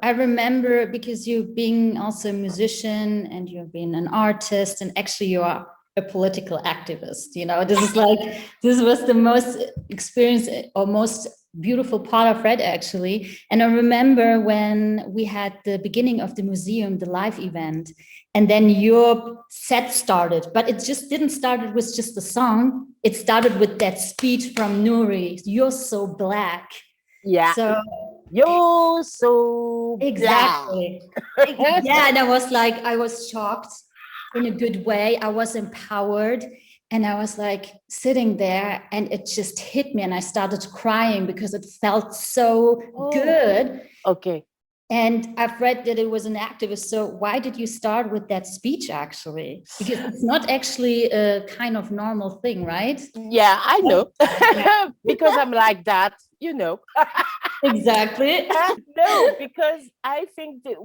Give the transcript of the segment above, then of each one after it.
I remember, because you being also a musician and you've been an artist, and actually you are a political activist, this was the most experience or most beautiful part of Red, actually. And I remember when we had the beginning of the museum, the live event, and then your set started, but it just didn't start with just the song. It started with that speech from Nuri, "You're so black." Yeah. So you're so exactly. black. Yeah, and I was shocked in a good way. I was empowered, and I was like sitting there, and it just hit me, and I started crying because it felt so good. Okay. And I've read that it was an activist. So why did you start with that speech, actually? Because it's not actually a kind of normal thing, right? Yeah, I know. Because I'm like that, Exactly. No, because I think that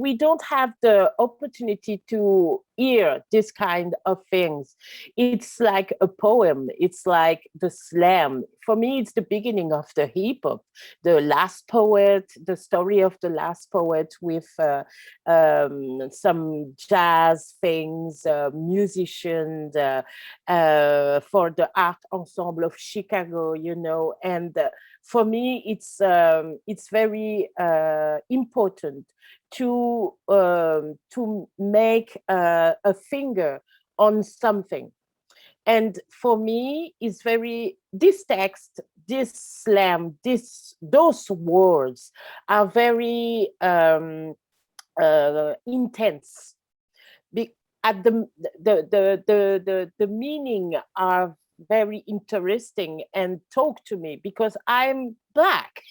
we don't have the opportunity to hear this kind of things. It's like a poem. It's like the slam. For me, it's the beginning of the hip hop. The last poet, the story of the last poet with some jazz things, musicians for the art ensemble of Chicago, and for me, it's very important to make a finger on something. And for me, it's this text, this slam, those words are very intense. At the meaning are very interesting and talk to me because I'm Black.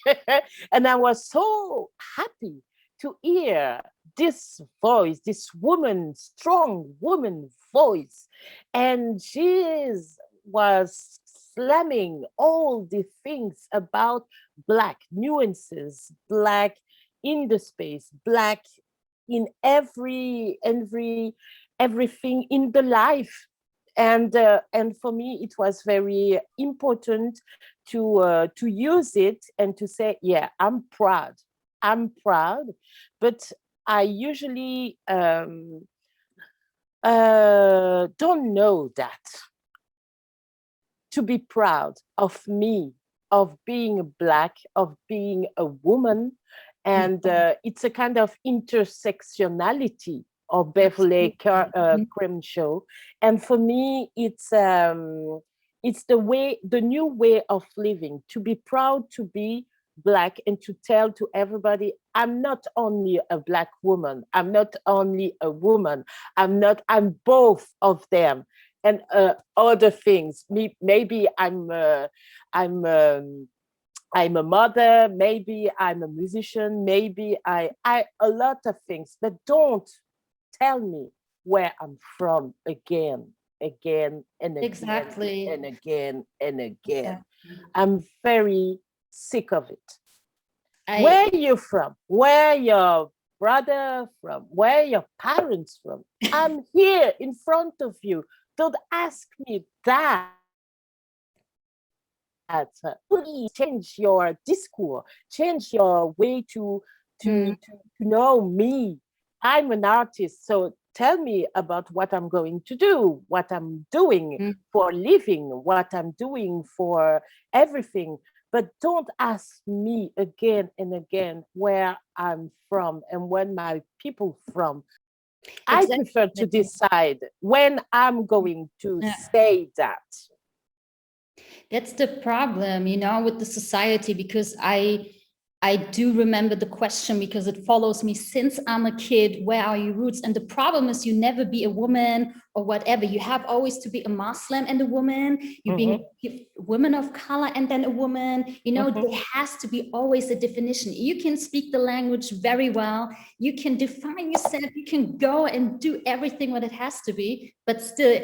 And I was so happy to hear this voice, this woman, strong woman voice. And she was slamming all the things about Black nuances, Black in the space, Black in everything in the life. And for me, it was very important to use it and to say, yeah, I'm proud, but I usually don't know that to be proud of me, of being Black, of being a woman, and it's a kind of intersectionality of Beverly Crenshaw. And for me, it's the new way of living, to be proud to be Black and to tell to everybody, I'm not only a Black woman, I'm not only a woman, I'm both of them. And other things, maybe I'm a mother, maybe I'm a musician, maybe I a lot of things, but don't tell me where I'm from again and again and again. Yeah. I'm very sick of it. Where are you from? Where your brother from? Where your parents from? I'm here in front of you. Don't ask me that. Please change your discourse, change your way to know me. I'm an artist, so tell me about what I'm going to do, what I'm doing for a living, what I'm doing for everything. But don't ask me again and again where I'm from and when my people from. I prefer to decide when I'm going to say that. That's the problem, with the society, because I do remember the question, because it follows me since I'm a kid. Where are your roots? And the problem is, you never be a woman or whatever. You have always to be a Muslim and a woman. You being a woman of color and then a woman. There has to be always a definition. You can speak the language very well. You can define yourself. You can go and do everything what it has to be, but still,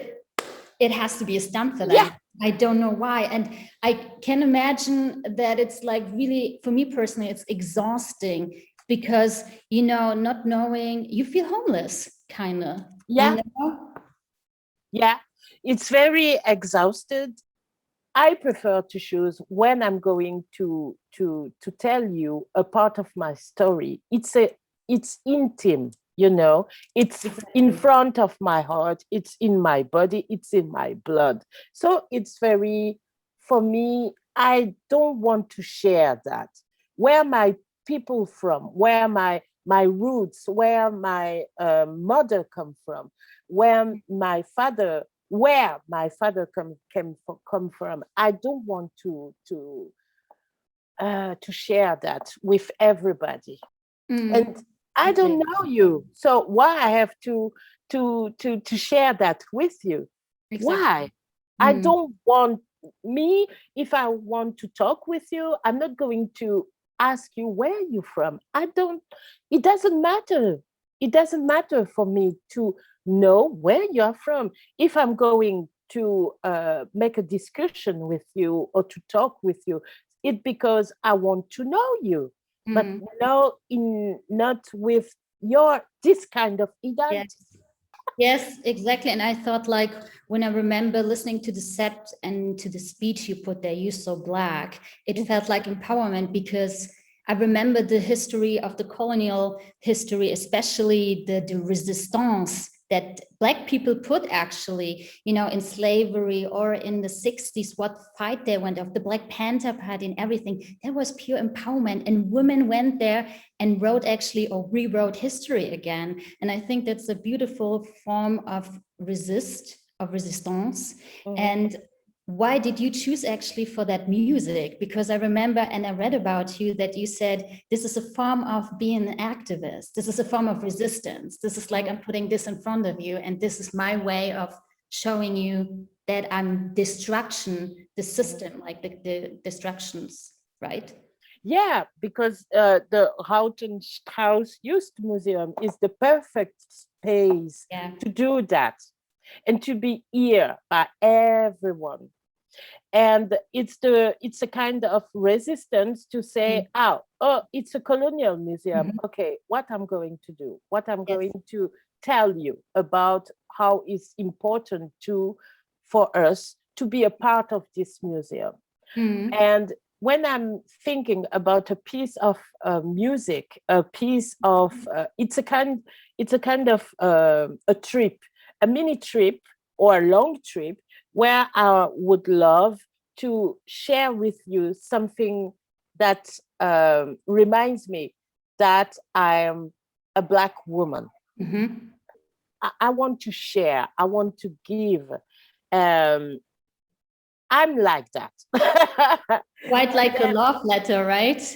it has to be a stunt for them. Yeah. I don't know why. And I can imagine that it's like really, for me personally, it's exhausting because, not knowing, you feel homeless, kind of. Yeah. Yeah. It's very exhausted. I prefer to choose when I'm going to tell you a part of my story. It's intimate, you know. It's in front of my heart. It's in my body. It's in my blood. So it's very, for me, I don't want to share that. Where my people from, where my roots, where my mother come from, where my father come from. I don't want to share that with everybody. And I don't know you, so why I have to share that with you? Why? I don't want me. If I want to talk with you, I'm not going to ask you where you're from. I don't. It doesn't matter. It doesn't matter for me to know where you're from. If I'm going to make a discussion with you or to talk with you, it's because I want to know you, but not with this kind of identity. Yes, exactly. And I thought, like, when I remember listening to the set and to the speech you put there, "You So Black," it felt like empowerment, because I remember the history of the colonial history, especially the resistance that Black people put, actually, in slavery, or in the 60s, what fight they went off, the Black Panther Party and everything. That was pure empowerment. And women went there and wrote, actually, or rewrote history again. And I think that's a beautiful form of resistance. And why did you choose actually for that music? Because I remember, and I read about you, that you said this is a form of being an activist. This is a form of resistance. This is like, I'm putting this in front of you, and this is my way of showing you that I'm destruction, the system, like the destructions, right? Yeah, because the Houtenstrauss Youth Museum is the perfect space to do that and to be here by everyone. And it's a kind of resistance to say, it's a colonial museum. Okay, what I'm going to do, what I'm going to tell you about how it's important for us to be a part of this museum. And when I'm thinking about a piece of music, a piece of it's a kind of a trip, a mini trip or a long trip, where I would love to share with you something that reminds me that I am a Black woman. I want to share. I want to give. I'm like that. Quite like a love letter, right?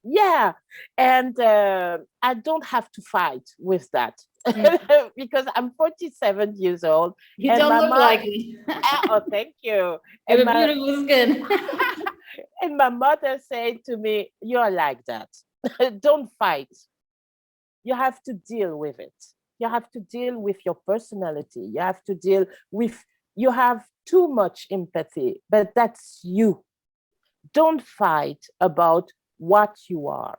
Yeah. And I don't have to fight with that because I'm 47 years old. You don't look like me. Oh, thank you. You have beautiful skin. And my mother said to me, "You're like that. Don't fight. You have to deal with it. You have to deal with your personality. You have to deal with, you have too much empathy, but that's you. Don't fight about what you are."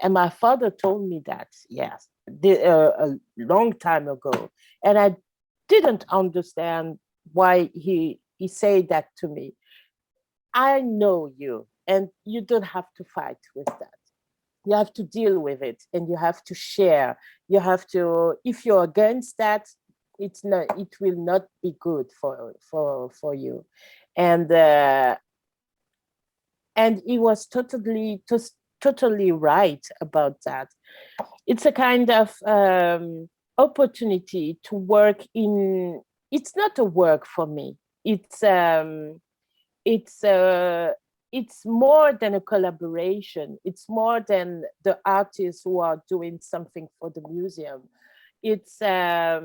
And my father told me that, yes, a long time ago. And I didn't understand why he said that to me. I know you, and you don't have to fight with that. You have to deal with it, and you have to share. You have to, if you're against that, it will not be good for you. And he was totally right about that. It's a kind of opportunity to work in. It's not a work for me. It's more than a collaboration. It's more than the artists who are doing something for the museum. It's a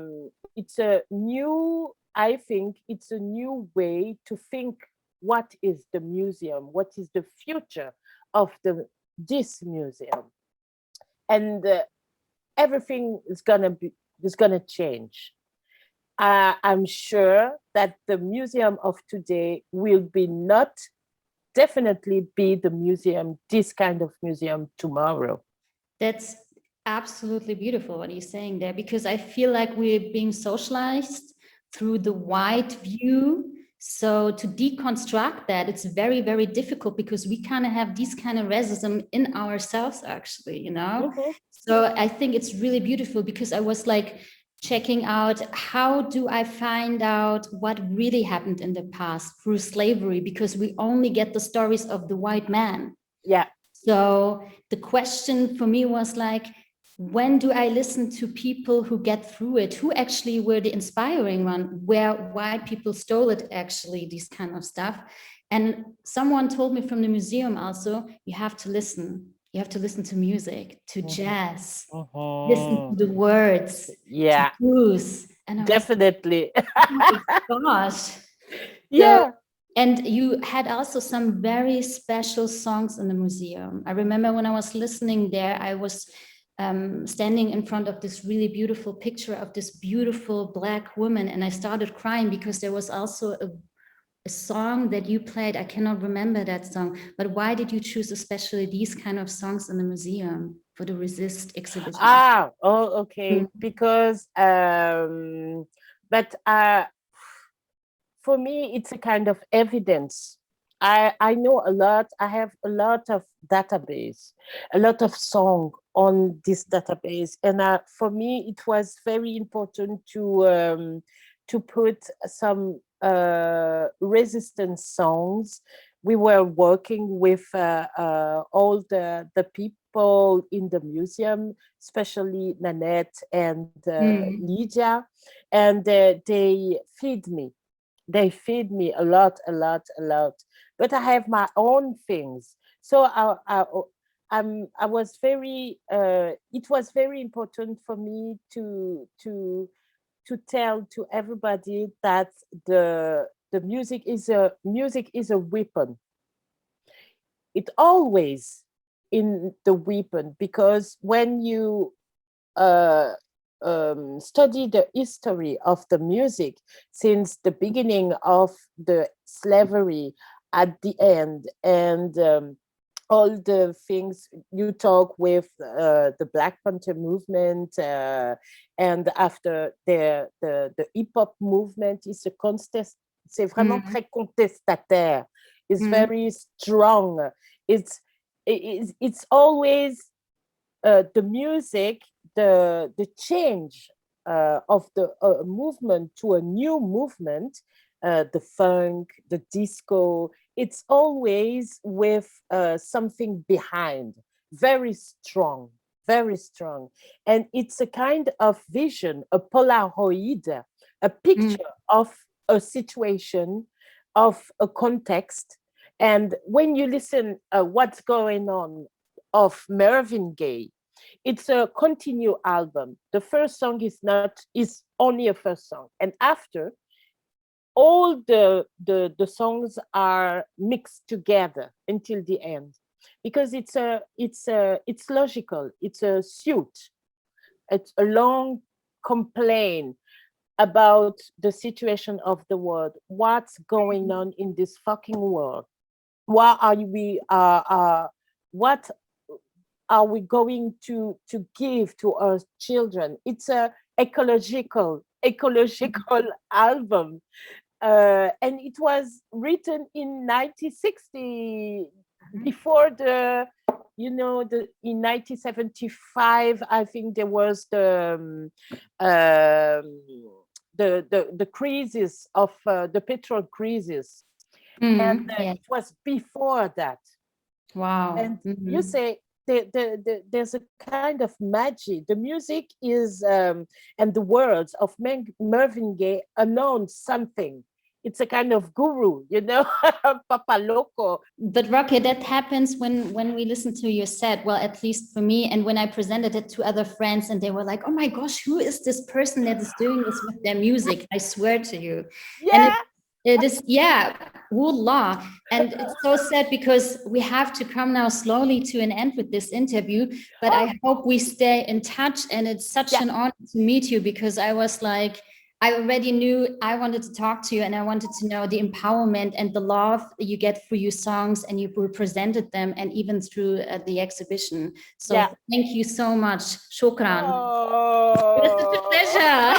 new, I think it's a new way to think what is the museum, what is the future of this museum. And everything is gonna change. I'm sure that the museum of today will definitely be this kind of museum tomorrow. That's absolutely beautiful what you're saying there, because I feel like we're being socialized through the white view So to deconstruct that, it's very, very difficult because we kind of have these kind of racism in ourselves, actually, you know? Mhm. So I think it's really beautiful because I was like checking out, how do I find out what really happened in the past through slavery? Because we only get the stories of the white man. Yeah. So the question for me was like, when do I listen to people who get through it, who actually were the inspiring one, where white people stole it, actually, these kind of stuff. And someone told me from the museum also, you have to listen. You have to listen to music, to jazz, listen to the words, Yeah, to blues. And I was definitely. like, oh my gosh. Yeah. And you had also some very special songs in the museum. I remember when I was listening there, I was standing in front of this really beautiful picture of this beautiful Black woman, and I started crying because there was also a song that you played. I cannot remember that song, but why did you choose especially these kind of songs in the museum for the Resist exhibition? Okay. Because, but for me, it's a kind of evidence. I know a lot. I have a lot of database, a lot of song on this database, and for me, it was very important to put some resistance songs. We were working with all the people in the museum, especially Nanette and Lydia, and they feed me. They feed me a lot, a lot, a lot. But I have my own things. So I was very. It was very important for me to tell to everybody that the music is a weapon. It always in the weapon, because when you uh, study the history of the music since the beginning of the slavery at the end, and all the things you talk with the Black Panther movement, and after the hip hop movement is a contest. C'est vraiment très contestataire. It's very strong. It's it's always the music, the change of the movement to a new movement, the funk, the disco. It's always with something behind, very strong, very strong. And it's a kind of vision, a Polaroid, a picture of a situation, of a context. And when you listen what's going on of Marvin Gaye, it's a continue album. The first song is only a first song, and after all the songs are mixed together until the end, because it's logical. It's a suit. It's a long complaint about the situation of the world. What's going on in this fucking world? What are we? What are we going to give to our children? It's a ecological album, and it was written in 1960, before the in 1975. I think there was the crisis of the petrol crisis, and it was before that. Wow. And you say there's a kind of magic. The music is, and the words of Marvin Gaye announce something. It's a kind of guru, Papa Loco. But Rokia, that happens when we listen to your set. Well, at least for me, and when I presented it to other friends, and they were like, "Oh my gosh, who is this person that is doing this with their music?" I swear to you. Yeah. And it is, yeah, wallah. And it's so sad because we have to come now slowly to an end with this interview, but I hope we stay in touch. And it's such an honor to meet you, because I was like, I already knew I wanted to talk to you, and I wanted to know the empowerment and the love you get for your songs, and you represented them, and even through the exhibition. So thank you so much. Shukran. Oh. It was such a pleasure.